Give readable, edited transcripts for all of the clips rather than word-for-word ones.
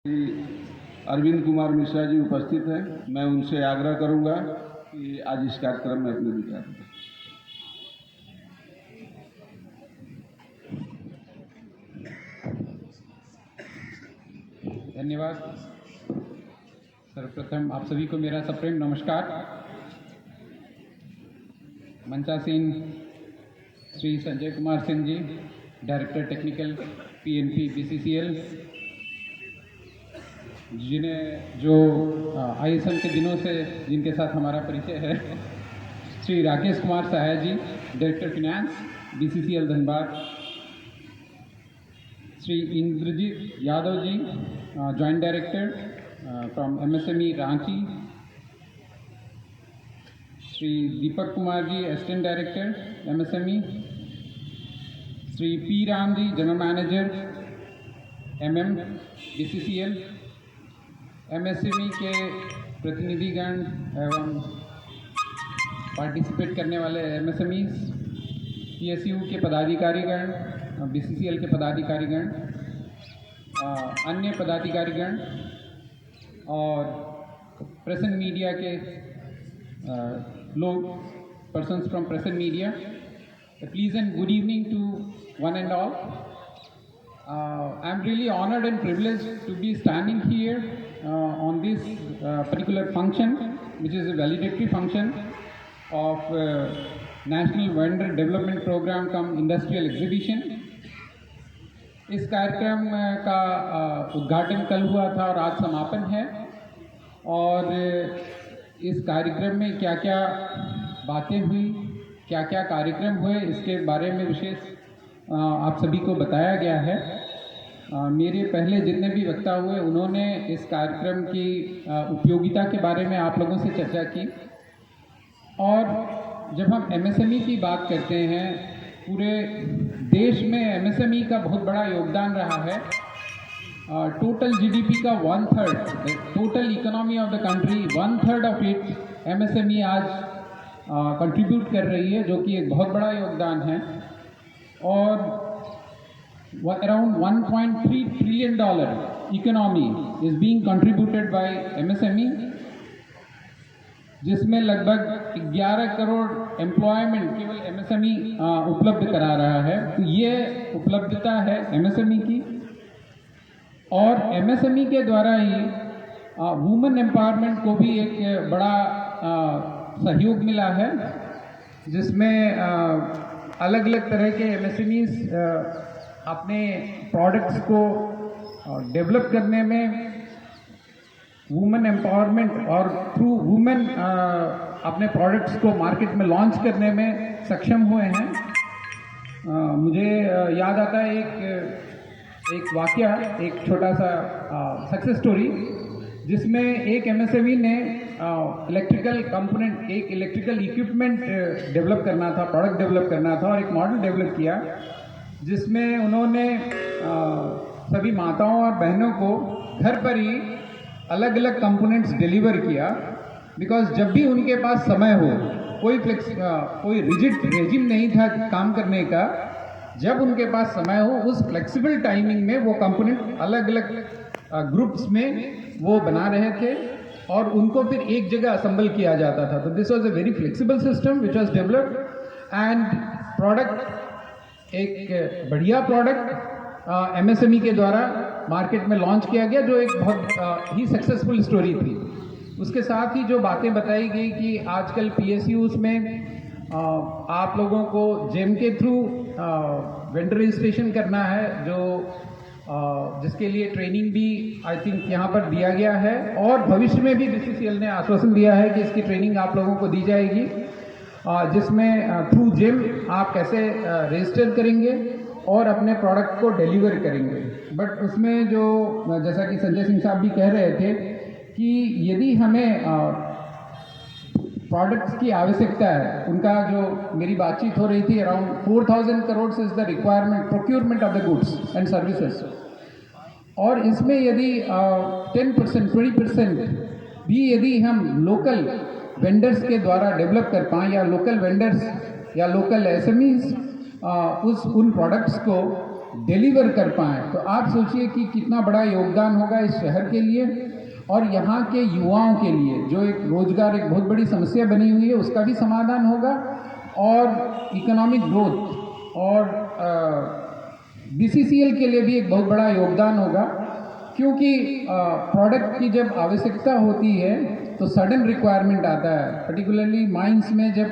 अरविंद कुमार मिश्रा जी उपस्थित हैं। मैं उनसे आग्रह करूंगा कि आज इस कार्यक्रम में अपने विचार दें। धन्यवाद। सर्वप्रथम आप सभी को मेरा सप्रेम नमस्कार। मंचासीन Shri Sanjay Kumar Singh ji, director technical PNP BCCL, जिन्हें जो ISM के दिनों से जिनके साथ हमारा परिचय है, Shri Rakesh Kumar Sahay ji, director finance BCCL Dhanbad, Shri Indrajit Yadav ji, joint director from MSME Ranchi, Shri Deepak Kumar ji, assistant director MSME, Shri P Ram ji, general manager MM BCCL, MSME के प्रतिनिधिगण एवं पार्टिसिपेट करने वाले MSMEs, PSU के पदाधिकारीगण, BCCL के पदाधिकारीगण, अन्य पदाधिकारीगण और प्रेस एंड मीडिया के लोग, persons from press and media. Please and good evening to one and all. I'm really honored and privileged to be standing here on this particular function, which is a valedictory function of National Vendor Development Program cum Industrial Exhibition. इस कार्यक्रम का उद्घाटन कल हुआ था और आज समापन है, और इस कार्यक्रम में क्या क्या बातें हुई, क्या क्या कार्यक्रम हुए, इसके बारे में विशेष आप सभी को बताया गया है। मेरे पहले जितने भी वक्ता हुए उन्होंने इस कार्यक्रम की उपयोगिता के बारे में आप लोगों से चर्चा की। और जब हम MSME की बात करते हैं, पूरे देश में MSME का बहुत बड़ा योगदान रहा है। टोटल GDP का 1/3, total economy of the country 1/3 of it MSME आज कंट्रीब्यूट कर रही है, जो कि एक बहुत बड़ा योगदान है। और around $1.3 trillion economy is being contributed bye MSME, जिसमें लगभग 11 करोड़ एम्प्लॉयमेंट केवल MSME उपलब्ध करा रहा है। तो ये उपलब्धता है MSME की, और MSME के द्वारा ही वुमेन एम्पावरमेंट को भी एक बड़ा सहयोग मिला है, जिसमें अलग अलग तरह के MSMEs अपने प्रोडक्ट्स को डेवलप करने में, वुमेन एम्पावरमेंट और थ्रू वुमेन अपने प्रोडक्ट्स को मार्केट में लॉन्च करने में सक्षम हुए हैं। मुझे याद आता है एक वाकया, एक छोटा सा सक्सेस स्टोरी, जिसमें एक MSME ने इलेक्ट्रिकल कंपोनेंट, एक इलेक्ट्रिकल इक्विपमेंट डेवलप करना था, प्रोडक्ट डेवलप करना था, और एक मॉडल डेवलप किया, जिसमें उन्होंने सभी माताओं और बहनों को घर पर ही अलग अलग कंपोनेंट्स डिलीवर किया। बिकॉज जब भी उनके पास समय हो, कोई रिजिड रेजिम नहीं था काम करने का, जब उनके पास समय हो उस फ्लेक्सिबल टाइमिंग में वो कंपोनेंट अलग अलग ग्रुप्स में वो बना रहे थे और उनको फिर एक जगह असेंबल किया जाता था। तो this was a very flexible system which was developed, and product, एक बढ़िया प्रोडक्ट MSME के द्वारा मार्केट में लॉन्च किया गया, जो एक बहुत ही सक्सेसफुल स्टोरी थी। उसके साथ ही जो बातें बताई गई कि आजकल PSUs में आप लोगों को GEM के थ्रू वेंडर रजिस्ट्रेशन करना है, जो जिसके लिए ट्रेनिंग भी आई थिंक यहाँ पर दिया गया है, और भविष्य में भी BCCL ने आश्वासन दिया है कि इसकी ट्रेनिंग आप लोगों को दी जाएगी, जिसमें थ्रू GEM आप कैसे रजिस्टर करेंगे और अपने प्रोडक्ट को डिलीवर करेंगे। बट उसमें जो, जैसा कि संजय सिंह साहब भी कह रहे थे, कि यदि हमें प्रोडक्ट्स की आवश्यकता है, उनका जो मेरी बातचीत हो रही थी, around 4000 crore is the requirement, procurement of the goods and services, और इसमें यदि 10%, 20% भी यदि हम लोकल वेंडर्स के द्वारा डेवलप कर पाएँ, या लोकल वेंडर्स या लोकल SMEs उन प्रोडक्ट्स को डिलीवर कर पाएँ, तो आप सोचिए कि कितना बड़ा योगदान होगा इस शहर के लिए और यहाँ के युवाओं के लिए, जो एक रोजगार एक बहुत बड़ी समस्या बनी हुई है उसका भी समाधान होगा और इकोनॉमिक ग्रोथ और BCCL के लिए भी एक बहुत बड़ा योगदान होगा, क्योंकि प्रोडक्ट की जब आवश्यकता होती है तो सडन रिक्वायरमेंट आता है, पर्टिकुलरली माइंस में जब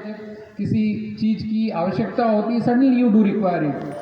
किसी चीज़ की आवश्यकता होती है, suddenly you do require it.